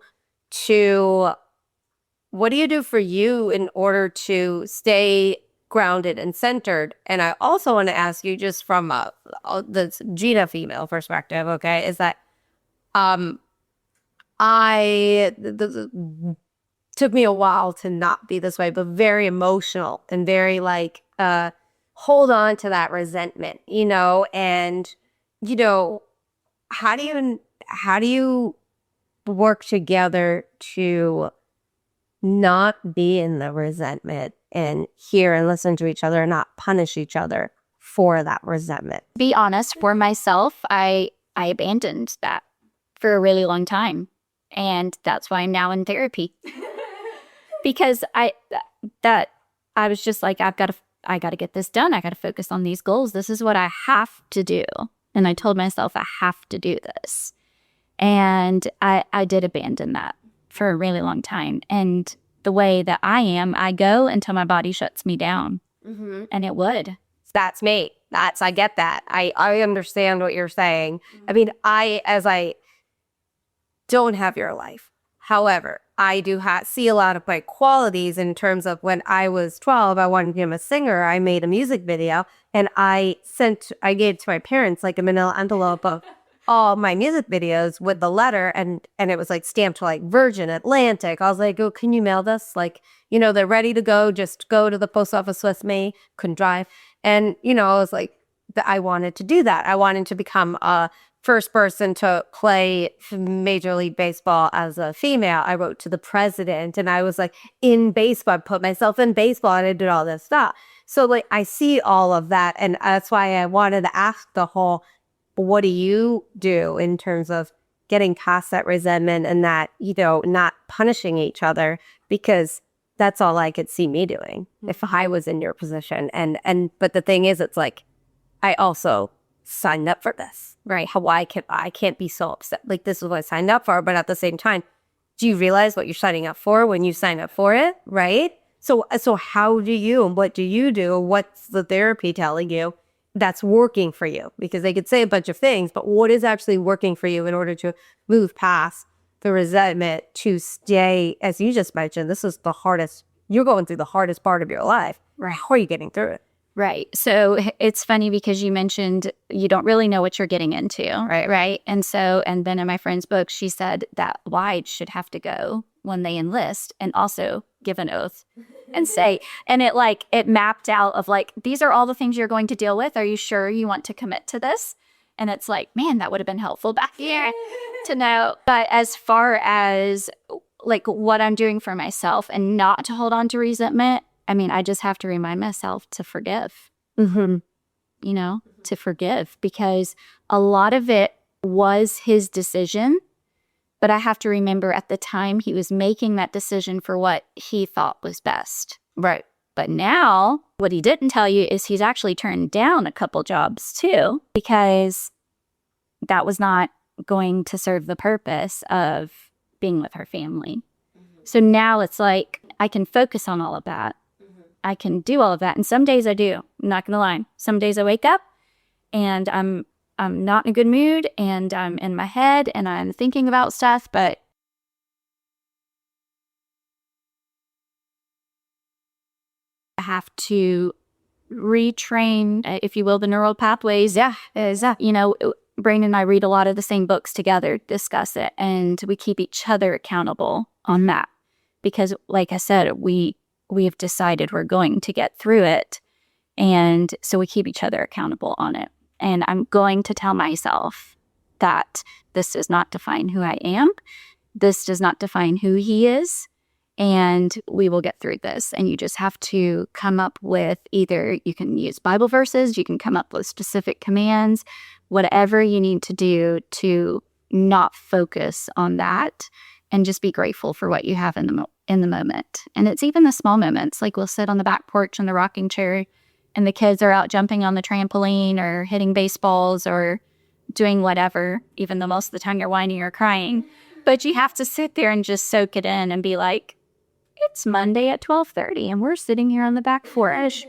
B: in order to stay grounded and centered. And I also want to ask you, just from the Gina female perspective, okay, is that took me a while to not be this way, but very emotional and very like hold on to that resentment, and how do you work together to not be in the resentment and hear and listen to each other and not punish each other for that resentment?
A: Be honest, for myself, I abandoned that for a really long time. And that's why I'm now in therapy. Because I was just like, I got to get this done. I got to focus on these goals. This is what I have to do. And I told myself I have to do this. And I did abandon that for a really long time. And the way that I go until my body shuts me down. Mm-hmm. And it would.
B: That's me. I get that. I understand what you're saying. Mm-hmm. I mean, I don't have your life. However, I do see a lot of my qualities in terms of when I was 12, I wanted to become a singer. I made a music video and I gave to my parents like a manila envelope of all my music videos with the letter and it was like stamped to like Virgin Atlantic. I was like, oh, can you mail this? Like, they're ready to go. Just go to the post office with me. Couldn't drive. And, I was like, I wanted to do that. I wanted to become a first person to play Major League Baseball as a female. I wrote to the president and I was like in baseball. I put myself in baseball and I did all this stuff. So like I see all of that. And that's why I wanted to ask the whole, what do you do in terms of getting past that resentment and that, not punishing each other? Because that's all I could see me doing if I was in your position. But the thing is, it's like, I also signed up for this, right? I can't be so upset. Like, this is what I signed up for. But at the same time, do you realize what you're signing up for when you sign up for it, right? So how do you, what do you do? What's the therapy telling you that's working for you? Because they could say a bunch of things, but what is actually working for you in order to move past the resentment to stay, as you just mentioned, this is the hardest, you're going through the hardest part of your life. Right. How are you getting through it?
A: Right. So it's funny because you mentioned you don't really know what you're getting into. Right. And then in my friend's book, she said that wives should have to go when they enlist and also give an oath and say, and it mapped out of like, these are all the things you're going to deal with. Are you sure you want to commit to this? And it's like, man, that would have been helpful back here to know. But as far as like what I'm doing for myself and not to hold on to resentment, I mean, I just have to remind myself to forgive, to forgive, because a lot of it was his decision. But I have to remember at the time he was making that decision for what he thought was best.
B: Right.
A: But now what he didn't tell you is he's actually turned down a couple jobs too, because that was not going to serve the purpose of being with her family. Mm-hmm. So now it's like I can focus on all of that. I can do all of that. And some days I do. I'm not going to lie. Some days I wake up and I'm not in a good mood and I'm in my head and I'm thinking about stuff, but I have to retrain, if you will, the neural pathways. Yeah. Brain and I read a lot of the same books together, discuss it, and we keep each other accountable on that. Because like I said, we have decided we're going to get through it. And so we keep each other accountable on it. And I'm going to tell myself that this does not define who I am. This does not define who he is. And we will get through this. And you just have to come up with either you can use Bible verses, you can come up with specific commands, whatever you need to do to not focus on that and just be grateful for what you have in the moment. And it's even the small moments, like we'll sit on the back porch in the rocking chair and the kids are out jumping on the trampoline or hitting baseballs or doing whatever, even though most of the time you're whining or crying. But you have to sit there and just soak it in and be like, it's Monday at 12:30 and we're sitting here on the back porch,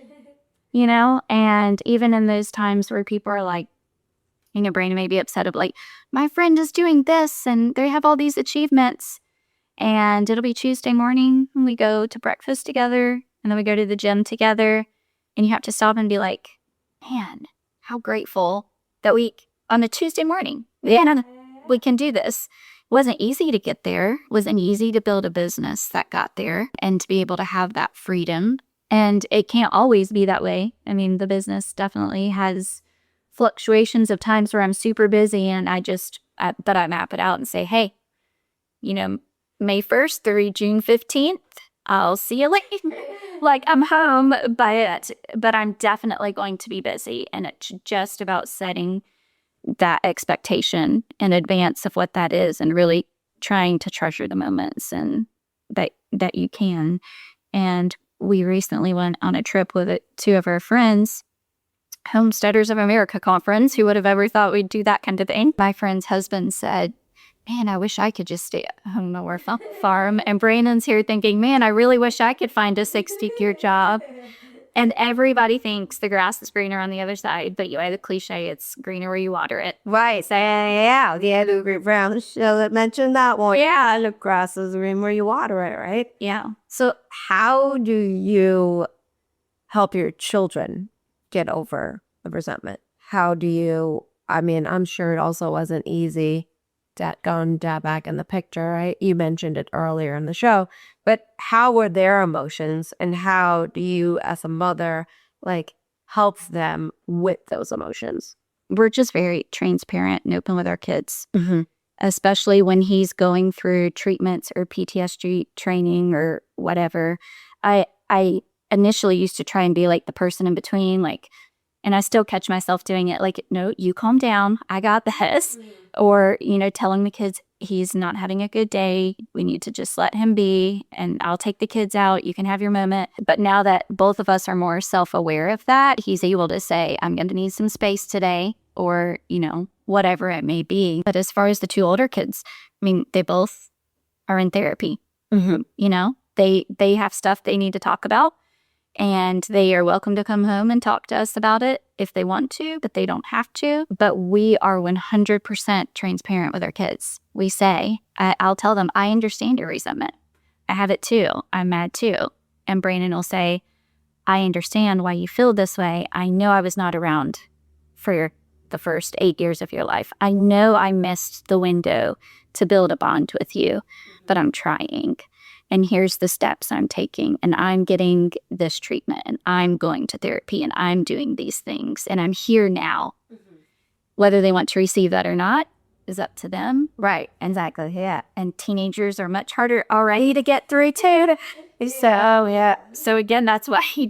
A: And even in those times where people are like, Brandon may be upset of like, my friend is doing this and they have all these achievements. And it'll be Tuesday morning and we go to breakfast together and then we go to the gym together. And you have to stop and be like, man, how grateful that on a Tuesday morning, we can do this. It wasn't easy to get there. It wasn't easy to build a business that got there and to be able to have that freedom. And it can't always be that way. I mean, the business definitely has fluctuations of times where I'm super busy and but I map it out and say, hey, May 1st through June 15th, I'll see you later. Like, I'm home, but I'm definitely going to be busy. And it's just about setting that expectation in advance of what that is and really trying to treasure the moments and that you can. And we recently went on a trip with two of our friends, Homesteaders of America conference. Who would have ever thought we'd do that kind of thing? My friend's husband said, man, I wish I could just stay at home or farm. And Brandon's here thinking, man, I really wish I could find a 60-year job. And everybody thinks the grass is greener on the other side, but the cliche, it's greener where you water it.
B: Right. So, yeah. The Brown show that mentioned that one. Yeah. The grass is green where you water it, right?
A: Yeah.
B: So how do you help your children get over the resentment? I'm sure it also wasn't easy dad back in the picture, right? You mentioned it earlier in the show, but how were their emotions and how do you as a mother help them with those emotions?
A: We're just very transparent and open with our kids, especially when he's going through treatments or PTSD training or whatever. I initially used to try and be like the person in between, and I still catch myself doing it. Like, no, you calm down. I got this. Or, telling the kids he's not having a good day. We need to just let him be and I'll take the kids out. You can have your moment. But now that both of us are more self-aware of that, he's able to say, I'm going to need some space today or, whatever it may be. But as far as the two older kids, they both are in therapy. They have stuff they need to talk about. And they are welcome to come home and talk to us about it if they want to, but they don't have to. But we are 100% transparent with our kids. We say, I'll tell them, I understand your resentment. I have it too. I'm mad too. And Brandon will say, I understand why you feel this way. I know I was not around for the first 8 years of your life. I know I missed the window to build a bond with you, but I'm trying. And here's the steps I'm taking, and I'm getting this treatment, and I'm going to therapy, and I'm doing these things, and I'm here now. Whether they want to receive that or not is up to them.
B: Right, exactly, yeah.
A: And teenagers are much harder already to get through, too. So, yeah. So, again, that's why he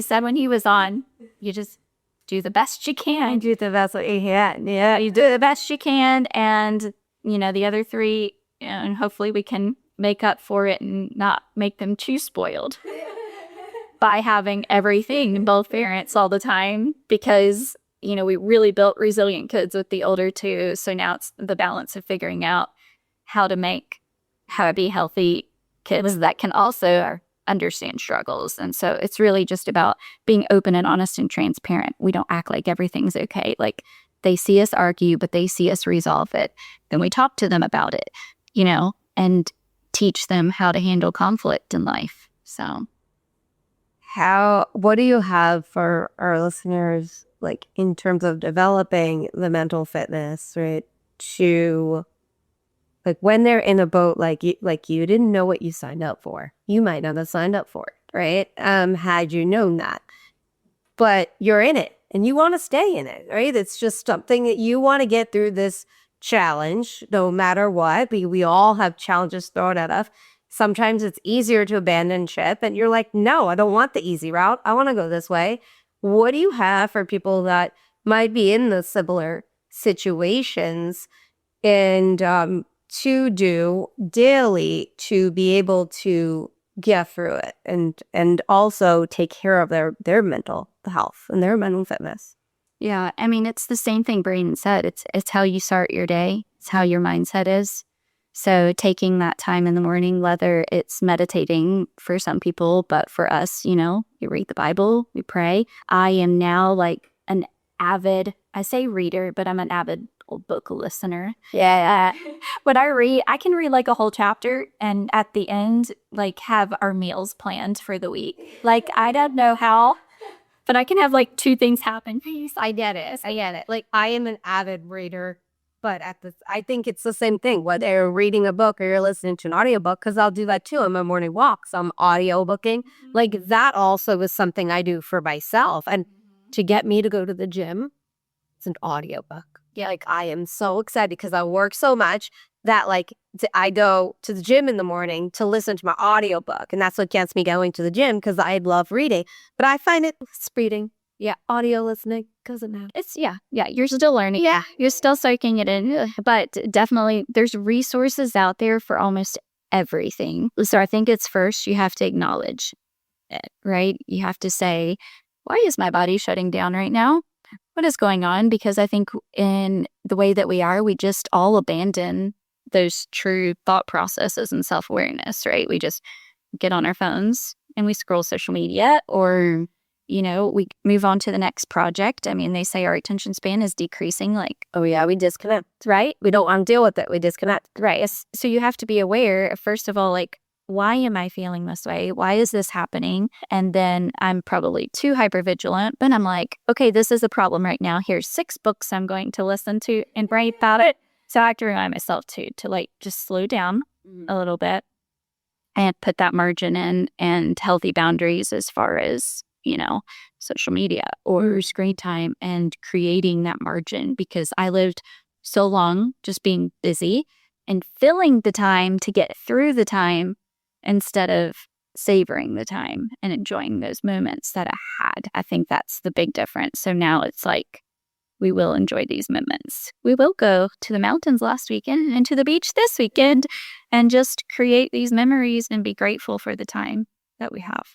A: said when he was on, you just do the best you can.
B: Do the best you can, yeah.
A: You do the best you can, and, the other three, and hopefully we can make up for it and not make them too spoiled by having everything, both parents all the time, because, we really built resilient kids with the older two. So now it's the balance of figuring out how to be healthy kids that can also understand struggles. And so it's really just about being open and honest and transparent. We don't act like everything's okay. Like, they see us argue, but they see us resolve it. Then we talk to them about it, and teach them how to handle conflict in life. So
B: what do you have for our listeners, in terms of developing the mental fitness, right? To when they're in a boat, you didn't know what you signed up for. You might not have signed up for it, right? Had you known that, but you're in it and you want to stay in it, right? It's just something that you want to get through this challenge, no matter what. We all have challenges thrown at us. Sometimes it's easier to abandon ship and you're like, no, I don't want the easy route. I want to go this way. What do you have for people that might be in the similar situations and to do daily to be able to get through it and also take care of their mental health and their mental fitness?
A: Yeah, it's the same thing Brayden said. It's how you start your day. It's how your mindset is. So taking that time in the morning, whether it's meditating for some people, but for us, you read the Bible, we pray. I am now an avid, I say reader, but I'm an avid book listener.
B: Yeah.
A: When I read, I can read like a whole chapter and at the end, like have our meals planned for the week. Like, I don't know how, but I can have like 2 things happen.
B: I get it. Like, I am an avid reader, but I think it's the same thing, whether you're reading a book or you're listening to an audiobook, because I'll do that too on my morning walks. I'm audio booking. Like, that also is something I do for myself. And to get me to go to the gym, it's an audiobook.
A: Yeah.
B: Like, I am so excited because I work so much that like I go to the gym in the morning to listen to my audiobook. And that's what gets me going to the gym, because I love reading. But I find it's reading. Yeah, audio listening doesn't matter.
A: It's, yeah, you're still learning.
B: Yeah.
A: You're still soaking it in. But definitely, there's resources out there for almost everything. So I think it's first, you have to acknowledge it, right? You have to say, why is my body shutting down right now? What is going on? Because I think in the way that we are, we just all abandon those true thought processes and self-awareness, right? We just get on our phones and we scroll social media, or we move on to the next project. I mean, they say our attention span is decreasing. Like,
B: Oh, yeah, we disconnect.
A: right?
B: We don't want to deal with it. We disconnect.
A: Right. So you have to be aware, first of all, like, why am I feeling this way? Why is this happening? And then I'm probably too hypervigilant, but I'm like, okay, this is a problem right now. Here's 6 books I'm going to listen to and write about it. So I have to remind myself to like just slow down a little bit and put that margin in, and healthy boundaries as far as, social media or screen time, and creating that margin, because I lived so long just being busy and filling the time to get through the time instead of savoring the time and enjoying those moments that I had. I think that's the big difference. So now it's like, we will enjoy these moments. We will go to the mountains last weekend and to the beach this weekend and just create these memories and be grateful for the time that we have.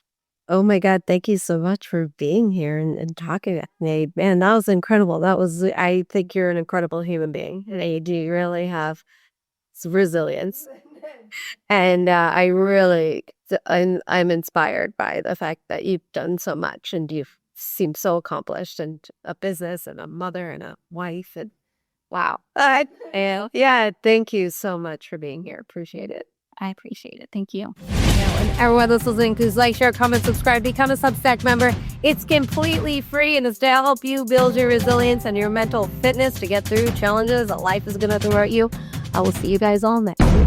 B: Oh my God, thank you so much for being here and talking with me. Man, that was incredible. I think you're an incredible human being. And you do really have some resilience. And I'm inspired by the fact that you've done so much and you've seemed so accomplished, and a business and a mother and a wife. And wow. Yeah, thank you so much for being here. Appreciate it.
A: I appreciate it. Thank you.
B: And everyone that's listening, please like, share, comment, subscribe, become a Substack member. It's completely free, and it's to help you build your resilience and your mental fitness to get through challenges that life is going to throw at you. I will see you guys all next week.